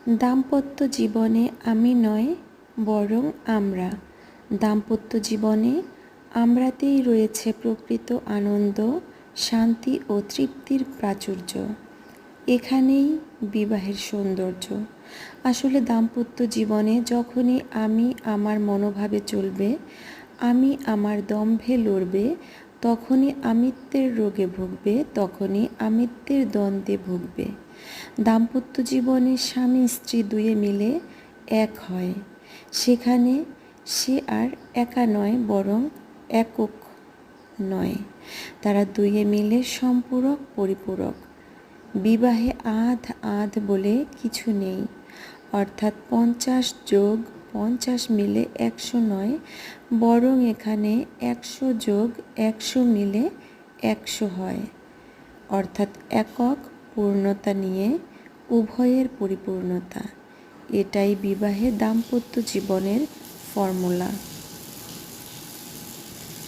দাম্পত্য জীবনে আমি নয়, বরং আমরা। দাম্পত্য জীবনে আমরাতেই রয়েছে প্রকৃত আনন্দ, শান্তি ও তৃপ্তির প্রাচুর্য। এখানেই বিবাহের সৌন্দর্য। আসলে দাম্পত্য জীবনে যখনই আমি আমার মনোভাবে চলবে, আমি আমার দম্ভে লড়বে, তখনই আমিত্বের রোগে ভুগবে, তখনই আমিত্বের দ্বন্দ্বে ভুগবে। দাম্পত্য জীবনে স্বামী স্ত্রী দুয়ে মিলে এক হয়। সেখানে সে আর একা নয়, বরং একক নয়, তারা দুয়ে মিলে সম্পূরক পরিপূরক। বিবাহে আধ আধ বলে কিছু নেই, অর্থাৎ 50 যোগ 50 মিলে 100 নয়, বরং এখানে 100 যোগ 100 মিলে 100 হয়, অর্থাৎ একক পূর্ণতা নিয়ে উভয়ের পরিপূর্ণতা। এটাই বিবাহে দাম্পত্য জীবনের ফর্মুলা।